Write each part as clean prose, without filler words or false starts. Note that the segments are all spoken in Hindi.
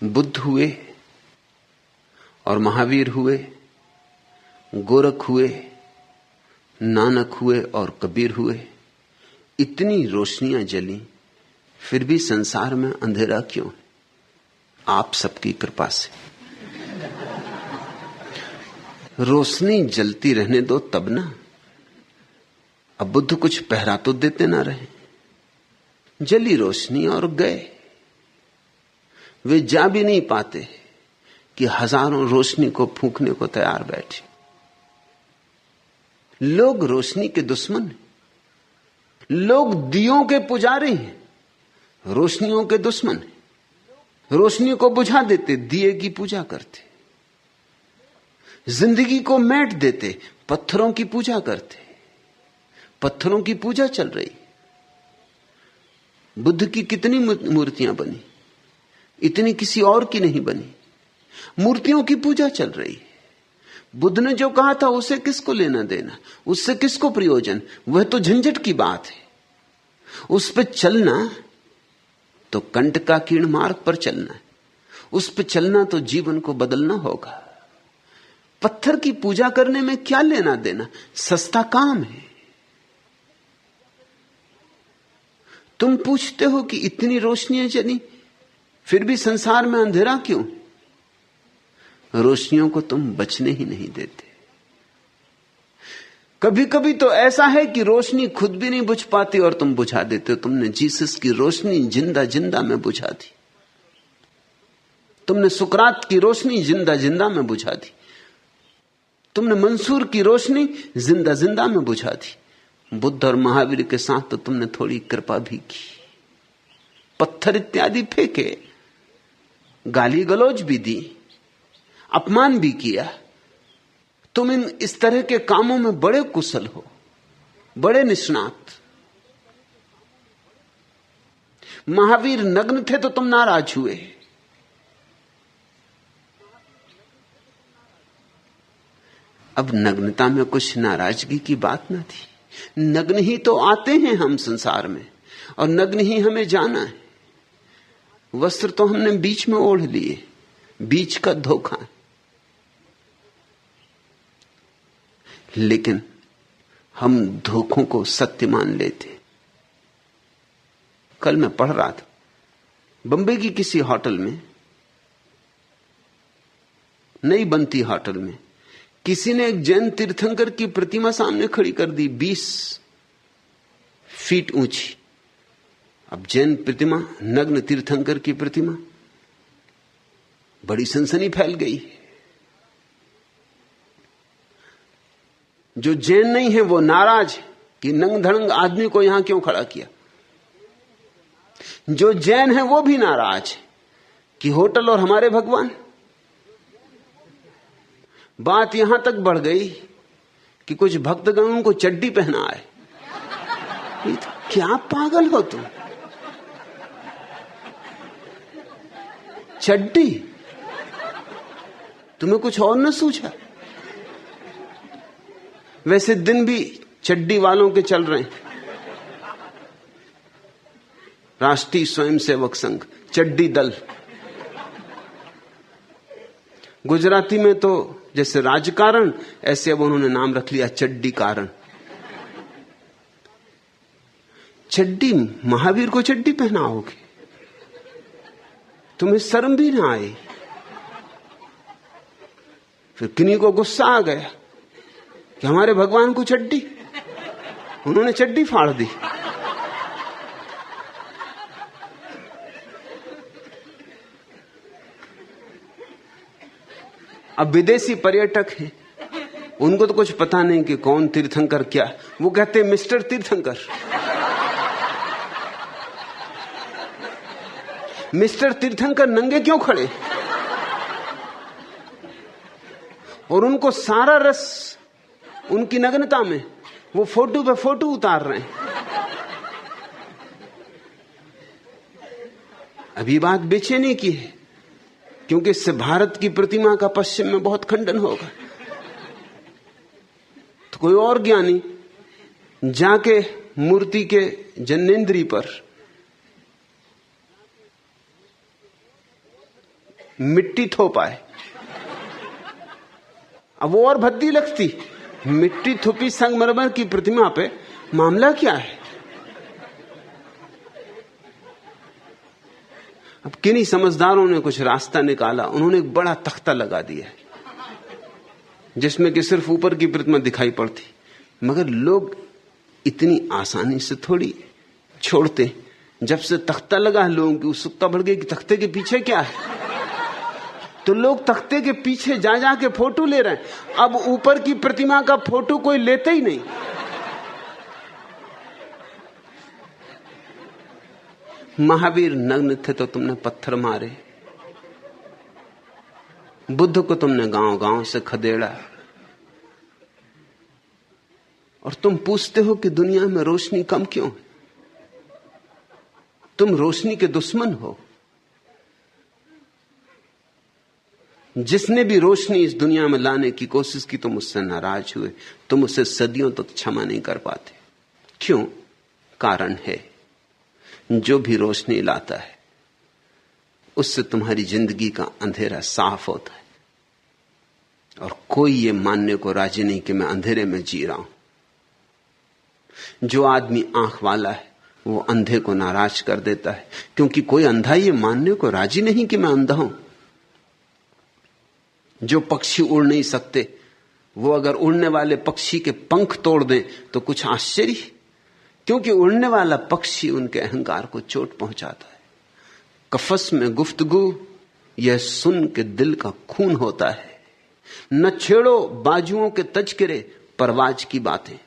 बुद्ध हुए और महावीर हुए, गोरख हुए, नानक हुए और कबीर हुए, इतनी रोशनियां जली, फिर भी संसार में अंधेरा क्यों? आप सबकी कृपा से। रोशनी जलती रहने दो तब ना। अब बुद्ध कुछ पहरा तो देते ना रहे, जली रोशनी और गए। वे जा भी नहीं पाते कि हजारों रोशनी को फूंकने को तैयार बैठे। लोग रोशनी के दुश्मन हैं, लोग दियों के पुजारी हैं, रोशनियों के दुश्मन हैं। रोशनी को बुझा देते, दिए की पूजा करते। जिंदगी को मेट देते, पत्थरों की पूजा करते। पत्थरों की पूजा चल रही। बुद्ध की कितनी मूर्तियां बनी, इतनी किसी और की नहीं बनी। मूर्तियों की पूजा चल रही है। बुद्ध ने जो कहा था उसे किसको लेना देना, उससे किसको प्रयोजन? वह तो झंझट की बात है। उस पर चलना तो कंट का कीर्ण मार्ग पर चलना है। उस पर चलना तो जीवन को बदलना होगा। पत्थर की पूजा करने में क्या लेना देना? सस्ता काम है। तुम पूछते हो कि इतनी रोशनियां जली, फिर भी संसार में अंधेरा क्यों? रोशनियों को तुम बचने ही नहीं देते। कभी कभी तो ऐसा है कि रोशनी खुद भी नहीं बुझ पाती और तुम बुझा देते हो। तुमने जीसस की रोशनी जिंदा जिंदा में बुझा दी। तुमने सुकरात की रोशनी जिंदा जिंदा में बुझा दी। तुमने मंसूर की रोशनी जिंदा जिंदा में बुझा दी। बुद्ध और महावीर के साथ तो तुमने थोड़ी कृपा भी की। पत्थर इत्यादि फेंके, गाली गलौज भी दी, अपमान भी किया। तुम इस तरह के कामों में बड़े कुशल हो, बड़े निष्णात। महावीर नग्न थे तो तुम नाराज हुए। अब नग्नता में कुछ नाराजगी की बात ना थी। नग्न ही तो आते हैं हम संसार में, और नग्न ही हमें जाना है। वस्त्र तो हमने बीच में ओढ़ लिए, बीच का धोखा है। लेकिन हम धोखों को सत्य मान लेते। कल मैं पढ़ रहा था, बंबई की किसी होटल में, नई बनती होटल में, किसी ने एक जैन तीर्थंकर की प्रतिमा सामने खड़ी कर दी, 20 फीट ऊंची। अब जैन प्रतिमा, नग्न तीर्थंकर की प्रतिमा, बड़ी सनसनी फैल गई। जो जैन नहीं है वो नाराज है कि नंग धड़ंग आदमी को यहां क्यों खड़ा किया। जो जैन है वो भी नाराज है कि होटल और हमारे भगवान। बात यहां तक बढ़ गई कि कुछ भक्तगण उनको चड्डी पहना है। क्या पागल हो तुम? चड्डी? तुम्हें कुछ और न सूझा? वैसे दिन भी चड्डी वालों के चल रहे हैं। राष्ट्रीय स्वयंसेवक संघ, चड्डी दल। गुजराती में तो जैसे राजकारण, ऐसे अब उन्होंने नाम रख लिया चड्डी कारण। चड्डी, महावीर को चड्डी पहनाओगे? तुम्हें शर्म भी ना आई? फिर किन्हीं को गुस्सा आ गया कि हमारे भगवान को चड्डी, उन्होंने चड्डी फाड़ दी। अब विदेशी पर्यटक हैं, उनको तो कुछ पता नहीं कि कौन तीर्थंकर क्या। वो कहते मिस्टर तीर्थंकर। मिस्टर तीर्थंकर नंगे क्यों खड़े? और उनको सारा रस उनकी नग्नता में, वो फोटो पे फोटो उतार रहे हैं। अभी बात बेचैनी की है, क्योंकि इससे भारत की प्रतिमा का पश्चिम में बहुत खंडन होगा। तो कोई और ज्ञानी जाके मूर्ति के जनेंद्री पर मिट्टी थोप आए। अब वो और भद्दी लगती, मिट्टी थोपी संगमरमर की प्रतिमा पे, मामला क्या है? अब किन्हीं समझदारों ने कुछ रास्ता निकाला, उन्होंने एक बड़ा तख्ता लगा दिया जिसमें कि सिर्फ ऊपर की प्रतिमा दिखाई पड़ती, मगर लोग इतनी आसानी से थोड़ी छोड़ते। जब से तख्ता लगा, लोगों की उत्सुकता बढ़ गई कि तख्ते के पीछे क्या है, तो लोग तख्ते के पीछे जा जा के फोटो ले रहे हैं। अब ऊपर की प्रतिमा का फोटो कोई लेते ही नहीं। महावीर नग्न थे तो तुमने पत्थर मारे, बुद्ध को तुमने गांव गांव से खदेड़ा, और तुम पूछते हो कि दुनिया में रोशनी कम क्यों है? तुम रोशनी के दुश्मन हो। जिसने भी रोशनी इस दुनिया में लाने की कोशिश की, तुम उससे नाराज हुए, तुम उसे सदियों तक क्षमा नहीं कर पाते। क्यों? कारण है, जो भी रोशनी लाता है उससे तुम्हारी जिंदगी का अंधेरा साफ होता है, और कोई ये मानने को राजी नहीं कि मैं अंधेरे में जी रहा हूं। जो आदमी आंख वाला है वो अंधे को नाराज कर देता है, क्योंकि कोई अंधा ये मानने को राजी नहीं कि मैं अंधा हूं। जो पक्षी उड़ नहीं सकते, वो अगर उड़ने वाले पक्षी के पंख तोड़ दें तो कुछ आश्चर्य, क्योंकि उड़ने वाला पक्षी उनके अहंकार को चोट पहुंचाता है। कफस में गुफ्तगू यह सुन के दिल का खून होता है। न छेड़ो बाजुओं के तजकिरे परवाज की बातें।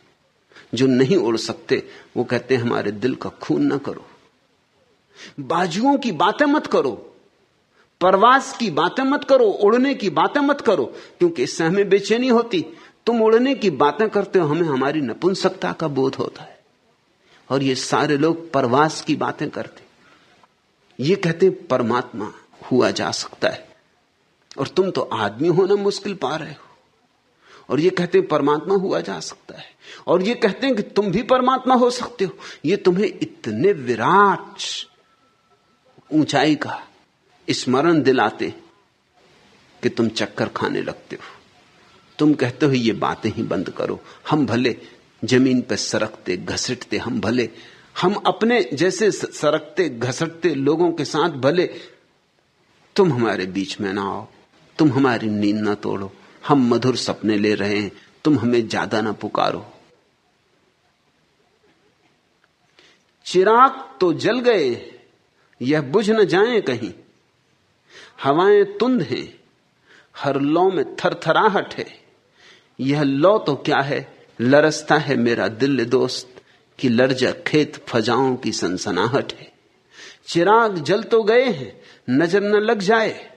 जो नहीं उड़ सकते वो कहते हैं हमारे दिल का खून न करो। बाजुओं की बातें मत करो, परवाज की बातें मत करो, उड़ने की बातें मत करो, क्योंकि इससे हमें बेचैनी होती। तुम उड़ने की बातें करते हो, हमें हमारी नपुंसकता का बोध होता है। और ये सारे लोग परवाज की बातें करते, ये कहते परमात्मा हुआ जा सकता है, और तुम तो आदमी होना मुश्किल पा रहे हो। और ये कहते हैं परमात्मा हुआ जा सकता है, और ये कहते हैं कि तुम भी परमात्मा हो सकते हो। ये तुम्हें इतने विराट ऊंचाई का स्मरण दिलाते कि तुम चक्कर खाने लगते हो। तुम कहते हो ये बातें ही बंद करो। हम भले जमीन पर सरकते घसटते, हम अपने जैसे सरकते घसटते लोगों के साथ भले, तुम हमारे बीच में ना आओ, तुम हमारी नींद ना तोड़ो। हम मधुर सपने ले रहे हैं, तुम हमें ज्यादा ना पुकारो। चिराग तो जल गए, यह बुझ न जाए कहीं। हवाएं तुंद हैं, हर लौ में थरथराहट है। यह लौ तो क्या है, लरसता है मेरा दिल दोस्त, कि लर्जा खेत फजाओं की सनसनाहट है। चिराग जल तो गए हैं, नजर न लग जाए।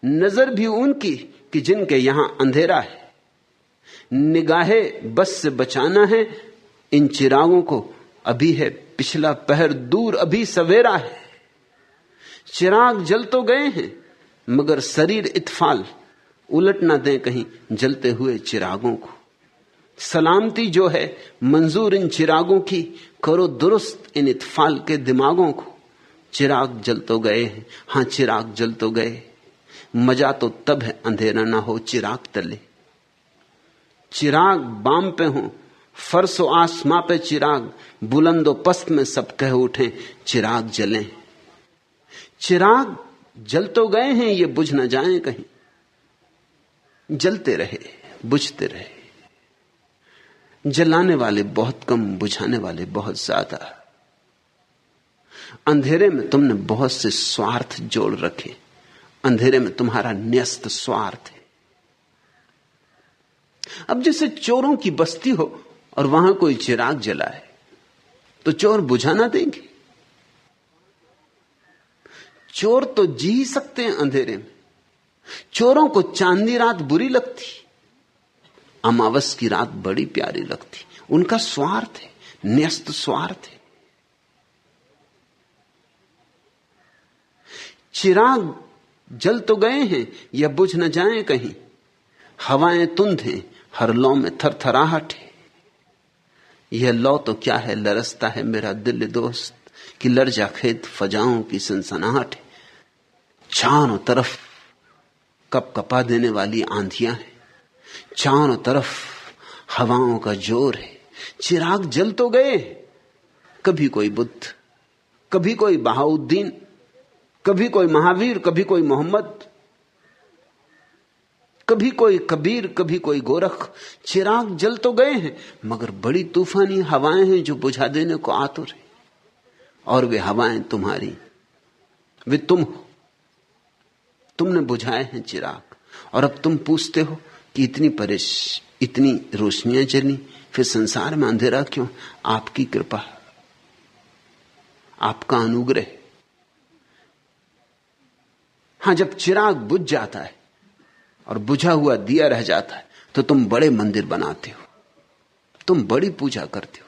नजर भी उनकी कि जिनके यहां अंधेरा है। निगाहे बस से बचाना है इन चिरागों को, अभी है पिछला पहर दूर, अभी सवेरा है। चिराग जल तो गए हैं, मगर शरीर इत्फाल, उलट ना दें कहीं जलते हुए चिरागों को। सलामती जो है मंजूर इन चिरागों की, करो दुरुस्त इन इत्फाल के दिमागों को। चिराग जल तो गए हैं, हां चिराग जल तो गए। मजा तो तब है अंधेरा ना हो चिराग तले। चिराग बाम पे हो, फर्सो आसमां पे चिराग, बुलंदो पस्त में सब कह उठे चिराग जलें। चिराग जल तो गए हैं, ये बुझ न जाएं कहीं। जलते रहे, बुझते रहे। जलाने वाले बहुत कम, बुझाने वाले बहुत ज्यादा। अंधेरे में तुमने बहुत से स्वार्थ जोड़ रखे। अंधेरे में तुम्हारा न्यस्त स्वार्थ है। अब जैसे चोरों की बस्ती हो और वहां कोई चिराग जलाए तो चोर बुझा ना देंगे। चोर तो जी ही सकते हैं अंधेरे में। चोरों को चांदनी रात बुरी लगती, अमावस की रात बड़ी प्यारी लगती। उनका स्वार्थ है, न्यस्त स्वार्थ है। चिराग जल तो गए हैं, यह बुझ न जाएं कहीं। हवाएं तुंद हैं, हर लौ में थरथराहट है। यह लौ तो क्या है, लरसता है मेरा दिल दोस्त, कि लर्जा खेत फजाओं की सनसनाहट है। चारों तरफ कप कपा देने वाली आंधियां हैं, चारों तरफ हवाओं का जोर है। चिराग जल तो गए, कभी कोई बुद्ध, कभी कोई बहाउद्दीन, कभी कोई महावीर, कभी कोई मोहम्मद, कभी कोई कबीर, कभी कोई गोरख। चिराग जल तो गए हैं, मगर बड़ी तूफानी हवाएं हैं जो बुझा देने को आतुर है। और वे हवाएं तुम्हारी, वे तुम हो। तुमने बुझाए हैं चिराग, और अब तुम पूछते हो कि इतनी रोशनियां जली, फिर संसार में अंधेरा क्यों? आपकी कृपा, आपका अनुग्रह। हां, जब चिराग बुझ जाता है और बुझा हुआ दिया रह जाता है तो तुम बड़े मंदिर बनाते हो, तुम बड़ी पूजा करते हो।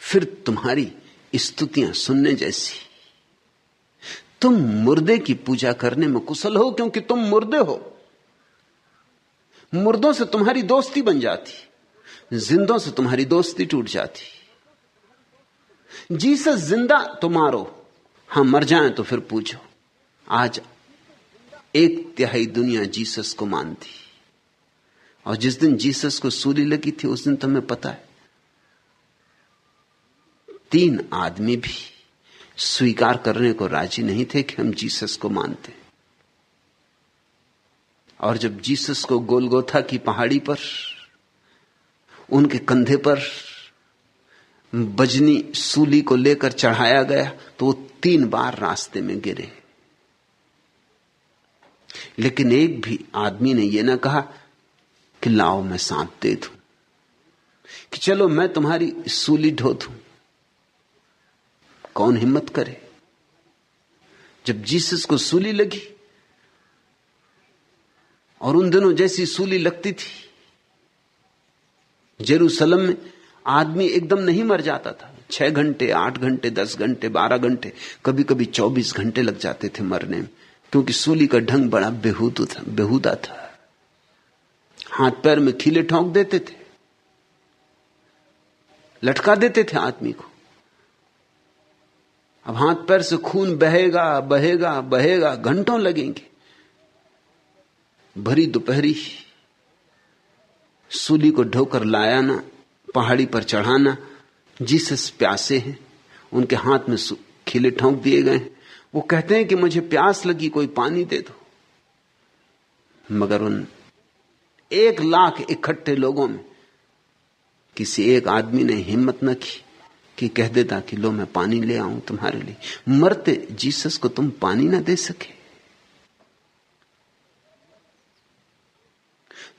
फिर तुम्हारी स्तुतियां सुनने जैसी। तुम मुर्दे की पूजा करने में कुशल हो, क्योंकि तुम मुर्दे हो। मुर्दों से तुम्हारी दोस्ती बन जाती, जिंदों से तुम्हारी दोस्ती टूट जाती। जीसस जिंदा तो मारो, हां मर जाएं तो फिर पूछो। आज 1/3 दुनिया जीसस को मानती, और जिस दिन जीसस को सूली लगी थी उस दिन तुम्हें पता है 3 आदमी भी स्वीकार करने को राजी नहीं थे कि हम जीसस को मानते। और जब जीसस को गोलगोथा की पहाड़ी पर उनके कंधे पर बजनी सूली को लेकर चढ़ाया गया तो वो 3 बार रास्ते में गिरे, लेकिन एक भी आदमी ने यह ना कहा कि लाओ मैं सांप दे दूं, कि चलो मैं तुम्हारी सूली ढो दूं। कौन हिम्मत करे? जब जीसस को सूली लगी, और उन दिनों जैसी सूली लगती थी, जेरूसलम में आदमी एकदम नहीं मर जाता था। 6 घंटे, 8 घंटे, 10 घंटे, 12 घंटे, कभी कभी 24 घंटे लग जाते थे मरने में, क्योंकि सूली का ढंग बड़ा बेहुदा था। हाथ पैर में खीले ठोंक देते थे, लटका देते थे आदमी को। अब हाथ पैर से खून बहेगा बहेगा बहेगा, घंटों लगेंगे। भरी दोपहरी सूली को ढोकर लाया ना, पहाड़ी पर चढ़ाना। जीसस प्यासे हैं, उनके हाथ में खीले ठोंक दिए गए। वो कहते हैं कि मुझे प्यास लगी, कोई पानी दे दो। मगर उन 1 लाख इकट्ठे लोगों में किसी एक आदमी ने हिम्मत न की कि कह देता कि लो मैं पानी ले आऊं तुम्हारे लिए। मरते जीसस को तुम पानी ना दे सके।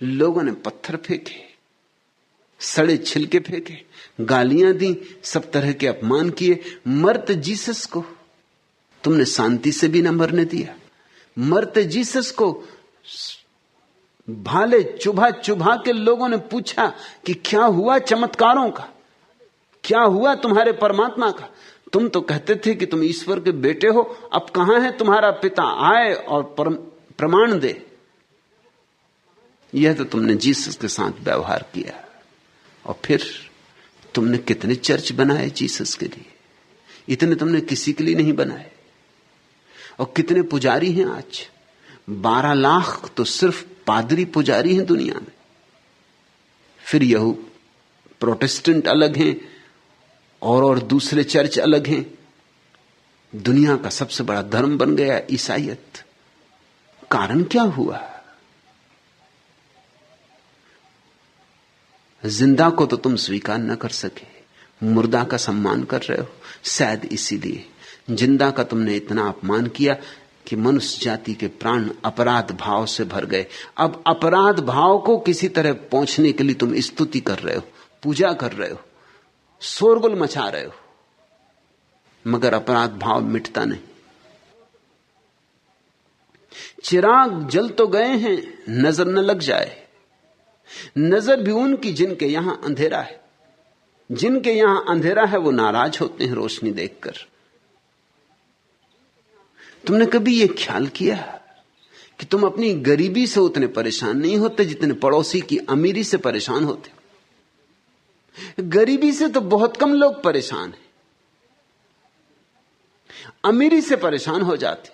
लोगों ने पत्थर फेंके, सड़े छिलके फेंके, गालियां दी, सब तरह के अपमान किए। मरते जीसस को तुमने शांति से भी ना मरने दिया। मरते जीसस को भाले चुभा चुभा के लोगों ने पूछा कि क्या हुआ चमत्कारों का, क्या हुआ तुम्हारे परमात्मा का? तुम तो कहते थे कि तुम ईश्वर के बेटे हो, अब कहां है तुम्हारा पिता? आए और प्रमाण दे। यह तो तुमने जीसस के साथ व्यवहार किया। और फिर तुमने कितने चर्च बनाए जीसस के लिए, इतने तुमने किसी के लिए नहीं बनाए। और कितने पुजारी हैं आज? 12 लाख तो सिर्फ पादरी पुजारी हैं दुनिया में। फिर यहू प्रोटेस्टेंट अलग हैं और दूसरे चर्च अलग हैं। दुनिया का सबसे बड़ा धर्म बन गया ईसाईयत। कारण क्या हुआ? जिंदा को तो तुम स्वीकार न कर सके, मुर्दा का सम्मान कर रहे हो। शायद इसीलिए जिंदा का तुमने इतना अपमान किया कि मनुष्य जाति के प्राण अपराध भाव से भर गए। अब अपराध भाव को किसी तरह पहुंचने के लिए तुम स्तुति कर रहे हो, पूजा कर रहे हो, शोरगुल मचा रहे हो, मगर अपराध भाव मिटता नहीं। चिराग जल तो गए हैं, नजर न लग जाए। नजर भी उनकी जिनके यहां अंधेरा है। जिनके यहां अंधेरा है वो नाराज होते हैं रोशनी देखकर। तुमने कभी यह ख्याल किया कि तुम अपनी गरीबी से उतने परेशान नहीं होते जितने पड़ोसी की अमीरी से परेशान होते? गरीबी से तो बहुत कम लोग परेशान हैं। अमीरी से परेशान हो जाते।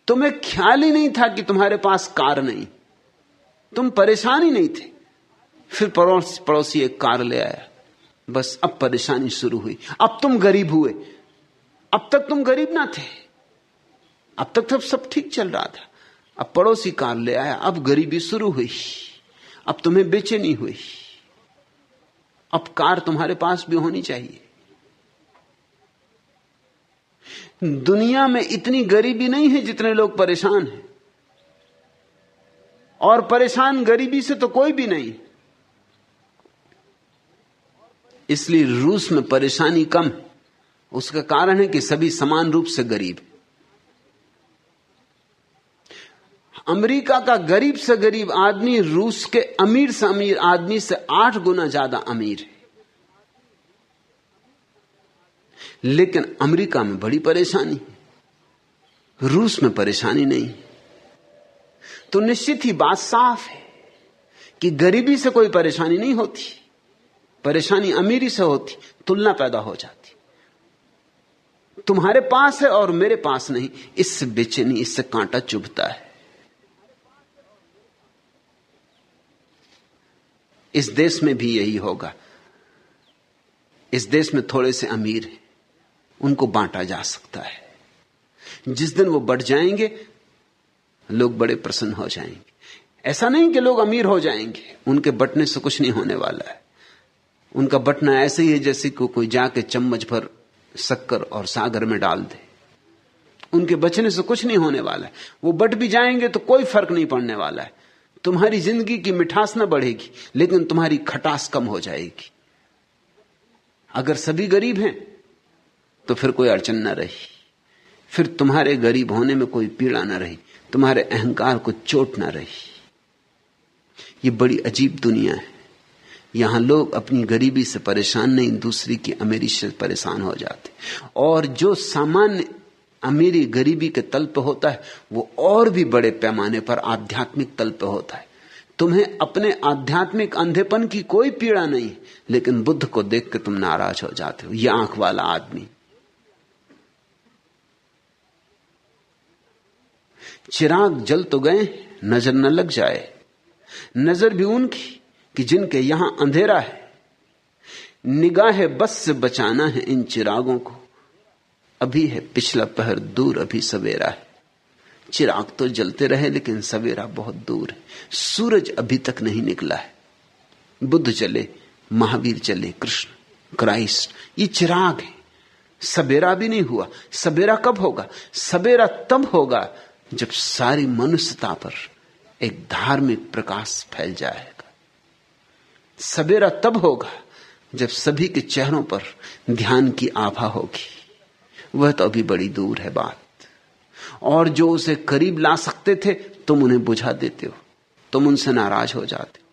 तुम्हें ख्याल ही नहीं था कि तुम्हारे पास कार नहीं, तुम परेशान ही नहीं थे। फिर पड़ोसी एक कार ले आया, बस अब परेशानी शुरू हुई। अब तुम गरीब हुए। अब तक तुम गरीब ना थे, अब तक तो सब ठीक चल रहा था। अब पड़ोसी कार ले आया, अब गरीबी शुरू हुई। अब तुम्हें बेचैनी हुई। अब कार तुम्हारे पास भी होनी चाहिए। दुनिया में इतनी गरीबी नहीं है जितने लोग परेशान हैं, और परेशान गरीबी से तो कोई भी नहीं। इसलिए रूस में परेशानी कम है। उसका कारण है कि सभी समान रूप से गरीब। अमेरिका का गरीब से गरीब आदमी रूस के अमीर से अमीर आदमी से 8 गुना ज्यादा अमीर है। लेकिन अमेरिका में बड़ी परेशानी, रूस में परेशानी नहीं। तो निश्चित ही बात साफ है कि गरीबी से कोई परेशानी नहीं होती, परेशानी अमीरी से होती। तुलना पैदा हो जाती। तुम्हारे पास है और मेरे पास नहीं, इससे बेचैनी, इससे कांटा चुभता है। इस देश में भी यही होगा। इस देश में थोड़े से अमीर हैं, उनको बांटा जा सकता है। जिस दिन वो बढ़ जाएंगे, लोग बड़े प्रसन्न हो जाएंगे। ऐसा नहीं कि लोग अमीर हो जाएंगे, उनके बंटने से कुछ नहीं होने वाला है। उनका बंटना ऐसे ही है जैसे कि कोई जाके चम्मच भर शक्कर और सागर में डाल दे। उनके बचने से कुछ नहीं होने वाला है। वो बट भी जाएंगे तो कोई फर्क नहीं पड़ने वाला है। तुम्हारी जिंदगी की मिठास ना बढ़ेगी, लेकिन तुम्हारी खटास कम हो जाएगी। अगर सभी गरीब हैं तो फिर कोई अड़चन ना रही, फिर तुम्हारे गरीब होने में कोई पीड़ा ना रही, तुम्हारे अहंकार को चोट ना रही। ये बड़ी अजीब दुनिया है। यहां लोग अपनी गरीबी से परेशान नहीं, दूसरी की अमीरी से परेशान हो जाते। और जो सामान्य अमीरी गरीबी के तल पे होता है, वो और भी बड़े पैमाने पर आध्यात्मिक तल पे होता है। तुम्हें अपने आध्यात्मिक अंधेपन की कोई पीड़ा नहीं, लेकिन बुद्ध को देख के तुम नाराज हो जाते हो। यह आंख वाला आदमी। चिराग जल तो गए, नजर न लग जाए। नजर भी उनकी कि जिनके यहां अंधेरा है। निगाह बस से बचाना है इन चिरागों को। अभी है पिछला पहर दूर, अभी सवेरा है। चिराग तो जलते रहे, लेकिन सवेरा बहुत दूर है। सूरज अभी तक नहीं निकला है। बुद्ध चले, महावीर चले, कृष्ण, क्राइस्ट, ये चिराग है। सवेरा भी नहीं हुआ। सवेरा कब होगा? सवेरा तब होगा जब सारी मनुष्यता पर एक धार्मिक प्रकाश फैल जाएगा। सवेरा तब होगा जब सभी के चेहरों पर ध्यान की आभा होगी। वह तो अभी बड़ी दूर है बात। और जो उसे करीब ला सकते थे, तुम उन्हें बुझा देते हो, तुम उनसे नाराज हो जाते हो,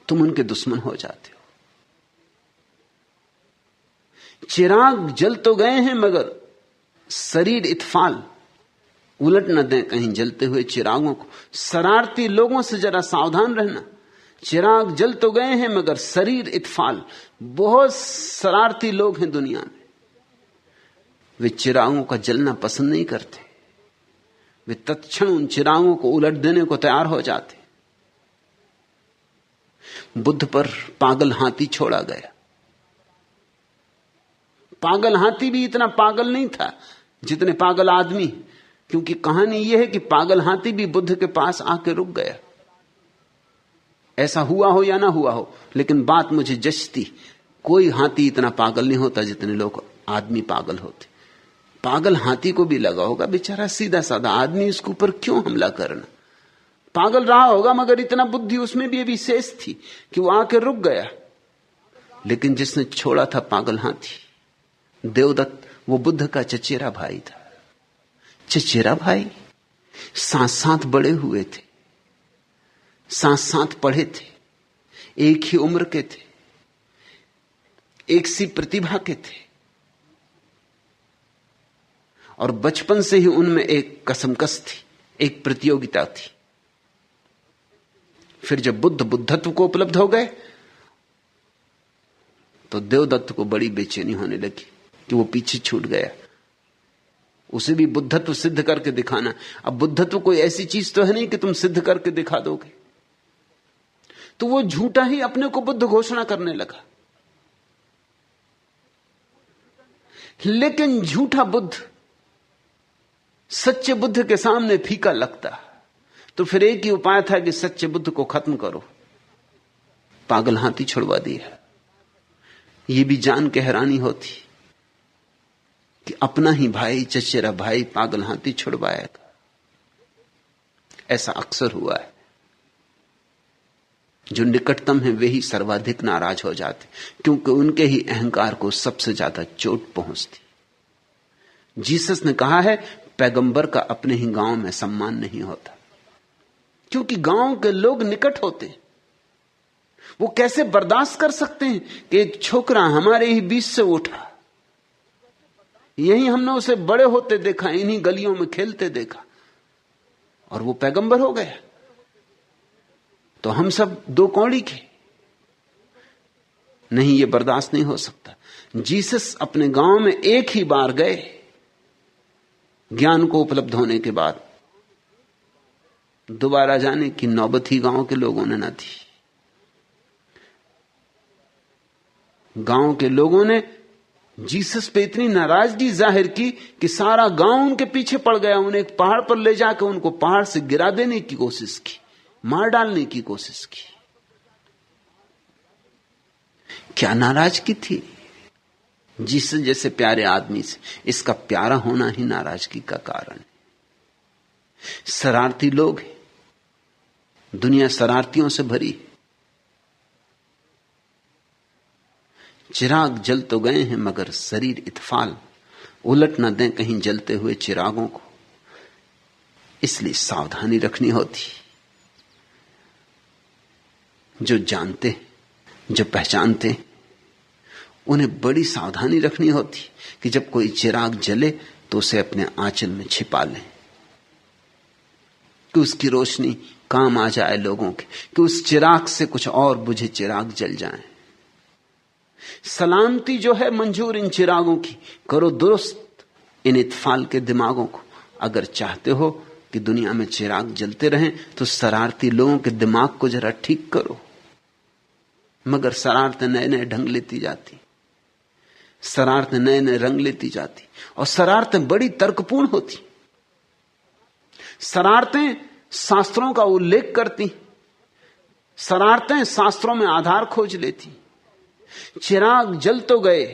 तुम उनके दुश्मन हो जाते हो। चिराग जल तो गए हैं, मगर शरीर इत्फाल। उलट न दें कहीं जलते हुए चिरागों को। शरारती लोगों से जरा सावधान रहना। चिराग जल तो गए हैं, मगर शरीर इत्फाल। बहुत शरारती लोग हैं दुनिया में। वे चिरागों का जलना पसंद नहीं करते। वे तत्क्षण उन चिरागों को उलट देने को तैयार हो जाते। बुद्ध पर पागल हाथी छोड़ा गया। पागल हाथी भी इतना पागल नहीं था जितने पागल आदमी, क्योंकि कहानी यह है कि पागल हाथी भी बुद्ध के पास आके रुक गया। ऐसा हुआ हो या ना हुआ हो, लेकिन बात मुझे जचती। कोई हाथी इतना पागल नहीं होता जितने लोग आदमी पागल होते। पागल हाथी को भी लगा होगा बेचारा सीधा साधा आदमी, इसके ऊपर क्यों हमला करना। पागल रहा होगा, मगर इतना बुद्धि उसमें भी अभी शेष थी कि वो आके रुक गया। लेकिन जिसने छोड़ा था पागल हाथी, देवदत्त, वो बुद्ध का चचेरा भाई था। चचेरा भाई, साथ साथ बड़े हुए थे, साथ साथ पढ़े थे, एक ही उम्र के थे, एक सी प्रतिभा के थे, और बचपन से ही उनमें एक कसमकस थी, एक प्रतियोगिता थी। फिर जब बुद्ध बुद्धत्व को उपलब्ध हो गए तो देवदत्त को बड़ी बेचैनी होने लगी। कि वो पीछे छूट गया। उसे भी बुद्धत्व सिद्ध करके दिखाना। अब बुद्धत्व कोई ऐसी चीज तो है नहीं कि तुम सिद्ध करके दिखा दोगे। तो वो झूठा ही अपने को बुद्ध घोषणा करने लगा। लेकिन झूठा बुद्ध सच्चे बुद्ध के सामने फीका लगता। तो फिर एक ही उपाय था कि सच्चे बुद्ध को खत्म करो। पागल हाथी छुड़वा दिया। ये भी जान के हैरानी होती कि अपना ही भाई, चचेरा भाई पागल हाथी छुड़वाएगा। ऐसा अक्सर हुआ है। जो निकटतम है वे ही सर्वाधिक नाराज हो जाते, क्योंकि उनके ही अहंकार को सबसे ज्यादा चोट पहुंचती। जीसस ने कहा है पैगंबर का अपने ही गांव में सम्मान नहीं होता, क्योंकि गांव के लोग निकट होते हैं। वो कैसे बर्दाश्त कर सकते हैं कि एक छोकरा हमारे ही बीच से उठा, यही हमने उसे बड़े होते देखा, इन्हीं गलियों में खेलते देखा, और वो पैगंबर हो गया। तो हम सब दो कौड़ी के नहीं, ये बर्दाश्त नहीं हो सकता। जीसस अपने गांव में एक ही बार गए ज्ञान को उपलब्ध होने के बाद, दोबारा जाने की नौबत ही गांव के लोगों ने न थी। गांव के लोगों ने जीसस पे इतनी नाराजगी जाहिर की कि सारा गांव उनके पीछे पड़ गया। उन्हें एक पहाड़ पर ले जाकर उनको पहाड़ से गिरा देने की कोशिश की, मार डालने की कोशिश की। क्या नाराजगी थी जीसस जैसे प्यारे आदमी से। इसका प्यारा होना ही नाराजगी का कारण है। शरारती लोग हैं, दुनिया शरारतियों से भरी है। चिराग जल तो गए हैं मगर शरीर इत्फाल, उलट न दें कहीं जलते हुए चिरागों को। इसलिए सावधानी रखनी होती। जो जानते, जो पहचानते, उन्हें बड़ी सावधानी रखनी होती कि जब कोई चिराग जले तो उसे अपने आंचल में छिपा लें, कि उसकी रोशनी काम आ जाए लोगों के, कि उस चिराग से कुछ और बुझे चिराग जल जाएं। सलामती जो है मंजूर इन चिरागों की, करो दुरुस्त इन इत्फाल के दिमागों को। अगर चाहते हो कि दुनिया में चिराग जलते रहें तो शरारती लोगों के दिमाग को जरा ठीक करो। मगर शरारतें नए नए ढंग लेती जाती, शरारतें नए नए रंग लेती जाती, और शरारतें बड़ी तर्कपूर्ण होती। शरारतें शास्त्रों का उल्लेख करती, शरारतें शास्त्रों में आधार खोज लेती। चिराग जल तो गए,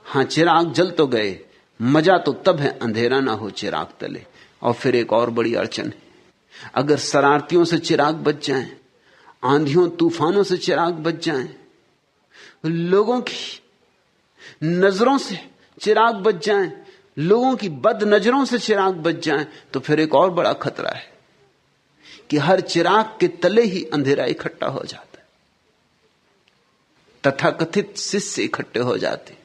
हां चिराग जल तो गए, मजा तो तब है अंधेरा ना हो चिराग तले। और फिर एक और बड़ी अड़चन है, अगर शरारतियों से चिराग बच जाएं, आंधियों तूफानों से चिराग बच जाएं, लोगों की नजरों से चिराग बच जाएं, लोगों की बद नजरों से चिराग बच जाएं, तो फिर एक और बड़ा खतरा है कि हर चिराग के तले ही अंधेरा इकट्ठा हो जाता है। तथाकथित शिष्य इकट्ठे हो जाते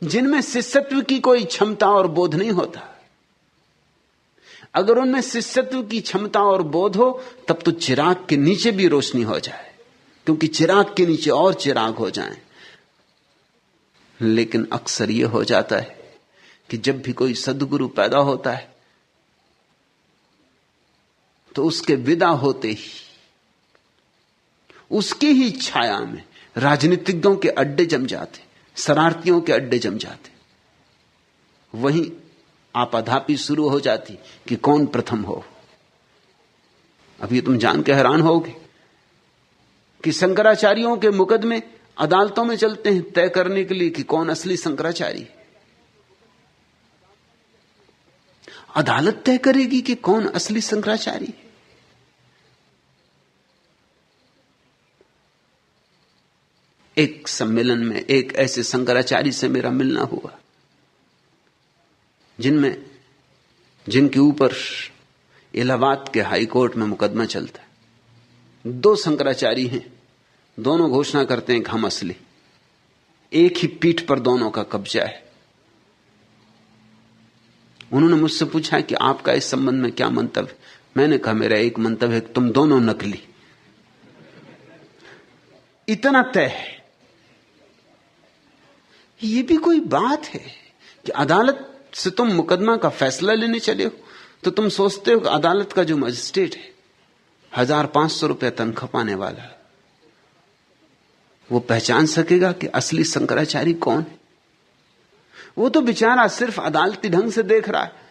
जिनमें शिष्यत्व की कोई क्षमता और बोध नहीं होता। अगर उनमें शिष्यत्व की क्षमता और बोध हो तब तो चिराग के नीचे भी रोशनी हो जाए, क्योंकि चिराग के नीचे और चिराग हो जाएं। लेकिन अक्सर यह हो जाता है कि जब भी कोई सद्गुरु पैदा होता है तो उसके विदा होते ही उसकी ही छाया में राजनीतिज्ञों के अड्डे जम जाते, शरारतियों के अड्डे जम जाते। वहीं आपाधापी शुरू हो जाती कि कौन प्रथम हो। अभी तुम जान के हैरान होगे कि शंकराचार्यों के मुकदमे अदालतों में चलते हैं तय करने के लिए कि कौन असली शंकराचार्य है। अदालत तय करेगी कि कौन असली शंकराचार्य है। एक सम्मेलन में एक ऐसे शंकराचार्य से मेरा मिलना हुआ जिनके ऊपर इलाहाबाद के हाई कोर्ट में मुकदमा चलता है। दो शंकराचार्य हैं, दोनों घोषणा करते हैं कि हम असली, एक ही पीठ पर दोनों का कब्जा है। उन्होंने मुझसे पूछा कि आपका इस संबंध में क्या मंतव्य। मैंने कहा मेरा एक मंतव्य है कि तुम दोनों नकली। इतना तय है। ये भी कोई बात है कि अदालत से तुम मुकदमा का फैसला लेने चले हो तो तुम सोचते हो कि अदालत का जो मजिस्ट्रेट है 1500 रुपया तनख्वाह पाने वाला, वो पहचान सकेगा कि असली शंकराचार्य कौन है? वो तो बेचारा सिर्फ अदालती ढंग से देख रहा है।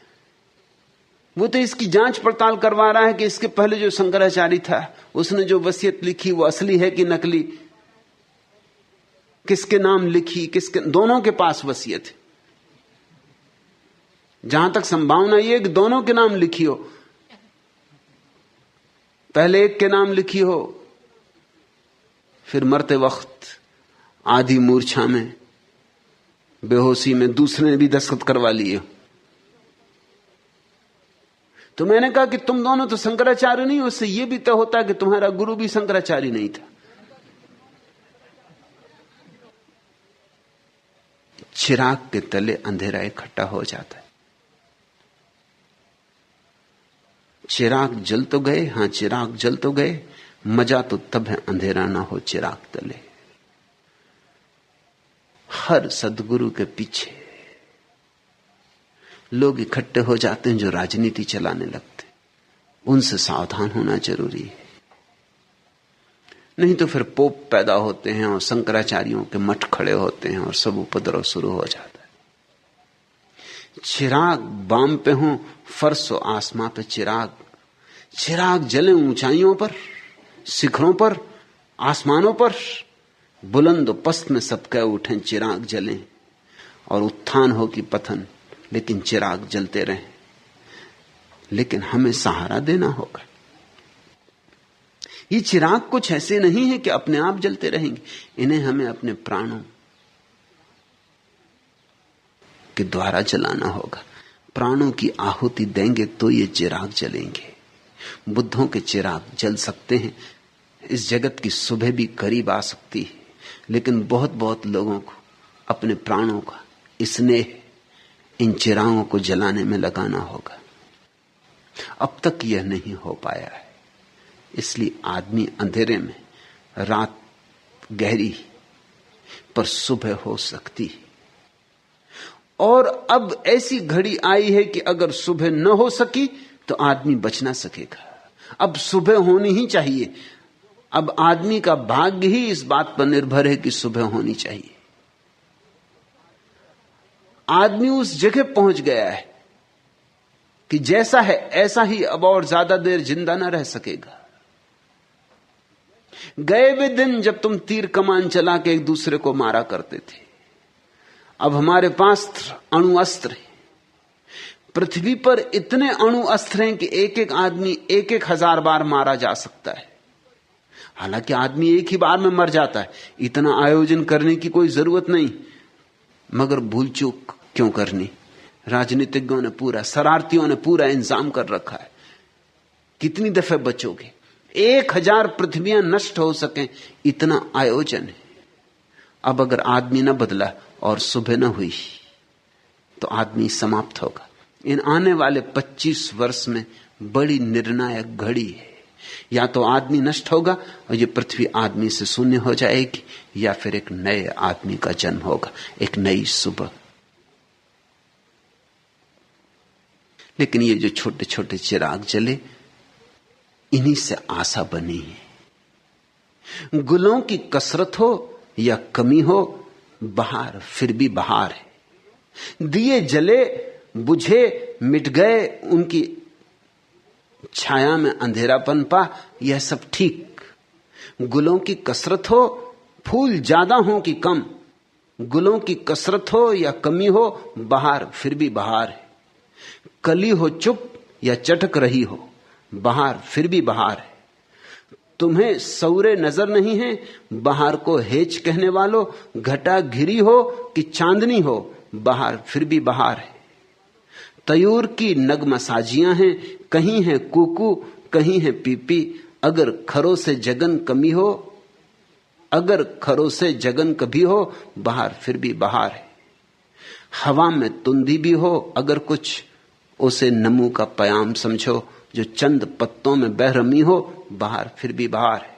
वो तो इसकी जांच पड़ताल करवा रहा है कि इसके पहले जो शंकराचार्य था उसने जो वसीयत लिखी वो असली है कि नकली, किसके नाम लिखी, किसके, दोनों के पास वसीयत है। जहां तक संभावना यह कि दोनों के नाम लिखी हो, पहले एक के नाम लिखी हो, फिर मरते वक्त आधी मूर्छा में, बेहोशी में दूसरे ने भी दस्तखत करवा लिए। तो मैंने कहा कि तुम दोनों तो शंकराचार्य नहीं, उससे यह भी तय होता कि तुम्हारा गुरु भी शंकराचार्य नहीं था। चिराग के तले अंधेरा इकट्ठा हो जाता है। चिराग जल तो गए, हां चिराग जल तो गए, मजा तो तब है अंधेरा ना हो चिराग तले। हर सद्गुरु के पीछे लोग इकट्ठे हो जाते हैं जो राजनीति चलाने लगते, उनसे सावधान होना जरूरी है। नहीं तो फिर पोप पैदा होते हैं और शंकराचार्यों के मठ खड़े होते हैं और सब उपद्रव शुरू हो जाता है। चिराग बाम पे हो, फर्श हो आसमां पे चिराग, चिराग जले ऊंचाइयों पर, शिखरों पर, आसमानों पर, बुलंद पस्त में सब कह उठें चिराग जलें, और उत्थान हो कि पतन, लेकिन चिराग जलते रहें। लेकिन हमें सहारा देना होगा। ये चिराग कुछ ऐसे नहीं है कि अपने आप जलते रहेंगे, इन्हें हमें अपने प्राणों के द्वारा जलाना होगा। प्राणों की आहुति देंगे तो ये चिराग जलेंगे। बुद्धों के चिराग जल सकते हैं, इस जगत की सुबह भी करीब आ सकती है, लेकिन बहुत बहुत लोगों को अपने प्राणों का स्नेह इन चिरागों को जलाने में लगाना होगा। अब तक यह नहीं हो पाया है, इसलिए आदमी अंधेरे में, रात गहरी पर सुबह हो सकती है। और अब ऐसी घड़ी आई है कि अगर सुबह न हो सकी तो आदमी बच ना सकेगा। अब सुबह होनी ही चाहिए। अब आदमी का भाग्य ही इस बात पर निर्भर है कि सुबह होनी चाहिए। आदमी उस जगह पहुंच गया है कि जैसा है ऐसा ही अब और ज्यादा देर जिंदा ना रह सकेगा। गए वे दिन जब तुम तीर कमान चला के एक दूसरे को मारा करते थे। अब हमारे पास अणु अस्त्र हैं। पृथ्वी पर इतने अणु अस्त्र हैं कि एक एक आदमी 1,000 बार मारा जा सकता है। हालांकि आदमी एक ही बार में मर जाता है, इतना आयोजन करने की कोई जरूरत नहीं, मगर भूल चूक क्यों करनी? राजनीतिज्ञों ने पूरा, शरारतियों ने पूरा इंतजाम कर रखा है। कितनी दफे बचोगे? 1000 पृथ्वियां नष्ट हो सकें, इतना आयोजन है। अब अगर आदमी न बदला और सुबह न हुई तो आदमी समाप्त होगा। इन आने वाले 25 वर्ष में बड़ी निर्णायक घड़ी है। या तो आदमी नष्ट होगा और ये पृथ्वी आदमी से शून्य हो जाएगी, या फिर एक नए आदमी का जन्म होगा, एक नई सुबह। लेकिन ये जो छोटे छोटे चिराग जले, इन्हीं से आशा बनी है। गुलों की कसरत हो या कमी हो, बहार फिर भी बहार है। दिए जले बुझे मिट गए, उनकी छाया में अंधेरापन पा, यह सब ठीक। गुलों की कसरत हो, फूल ज्यादा हो कि कम, गुलों की कसरत हो या कमी हो, बहार फिर भी बहार है। कली हो चुप या चटक रही हो, बहार फिर भी बहार है। तुम्हें सौरे नजर नहीं है, बहार को हेच कहने वालों, घटा घिरी हो कि चांदनी हो, बहार फिर भी बहार है। तयूर की नगमसाजियां हैं, कहीं है कुकू कहीं है पीपी, अगर खरों से जगन कमी हो, अगर खरों से जगन कभी हो, बहार फिर भी बहार है। हवा में तुंदी भी हो अगर कुछ, उसे नमू का पयाम समझो, जो चंद पत्तों में बहरमी हो, बहार फिर भी बहार है।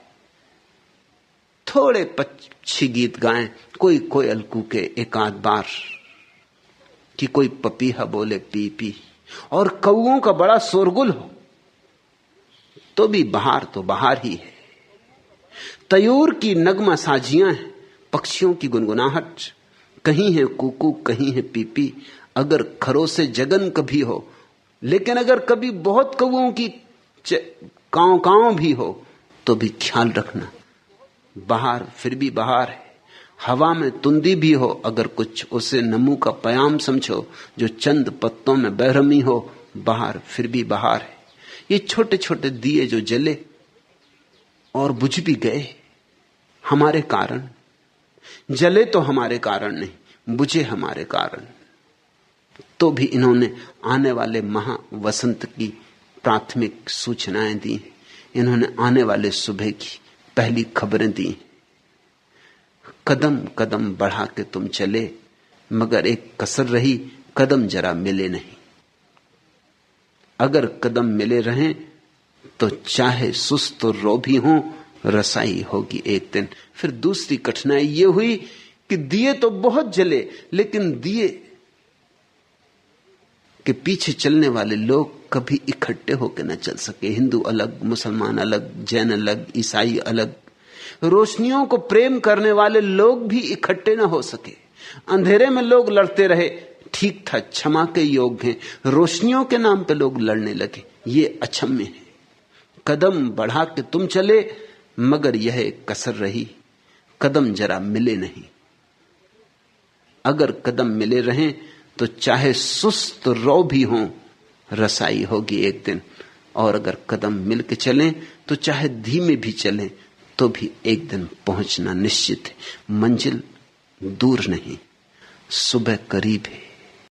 थोड़े पक्षी गीत गाएं, कोई कोयल कूके एक आध बार, कि कोई पपीहा बोले पी पी, और कौओं का बड़ा शोरगुल हो, तो भी बहार तो बहार ही है। तयूर की नगमा साजियां हैं, पक्षियों की गुनगुनाहट, कहीं है कूकू कहीं है पीपी। अगर खरोसे जगन कभी हो, लेकिन अगर कभी बहुत कौओं की कांव कांव भी हो, तो भी ख्याल रखना बहार फिर भी बहार है। हवा में तुंदी भी हो अगर कुछ, उसे नमू का पयाम समझो, जो चंद पत्तों में बेरहमी हो, बहार फिर भी बहार है। ये छोटे छोटे दिए जो जले और बुझ भी गए हमारे कारण, जले तो हमारे कारण नहीं, बुझे हमारे कारण, तो भी इन्होंने आने वाले महा वसंत की प्राथमिक सूचनाएं दी, इन्होंने आने वाले सुबह की पहली खबरें दी। कदम कदम बढ़ा के तुम चले, मगर एक कसर रही, कदम जरा मिले नहीं। अगर कदम मिले रहें तो चाहे सुस्त और रोभी हों, रसाई होगी एक दिन। फिर दूसरी कठिनाई यह हुई कि दिए तो बहुत जले, लेकिन दिए के पीछे चलने वाले लोग कभी इकट्ठे होकर न चल सके। हिंदू अलग, मुसलमान अलग, जैन अलग, ईसाई अलग। रोशनियों को प्रेम करने वाले लोग भी इकट्ठे न हो सके। अंधेरे में लोग लड़ते रहे, ठीक था, क्षमा के योग्य हैं। रोशनियों के नाम पे लोग लड़ने लगे, ये अक्षम्य है। कदम बढ़ा के तुम चले, मगर यह एक कसर रही, कदम जरा मिले नहीं। अगर कदम मिले रहें तो चाहे सुस्त रो भी हों, रसाई होगी एक दिन। और अगर कदम मिल के चलें तो चाहे धीमे भी चलें, तो भी एक दिन पहुंचना निश्चित है। मंजिल दूर नहीं, सुबह करीब है।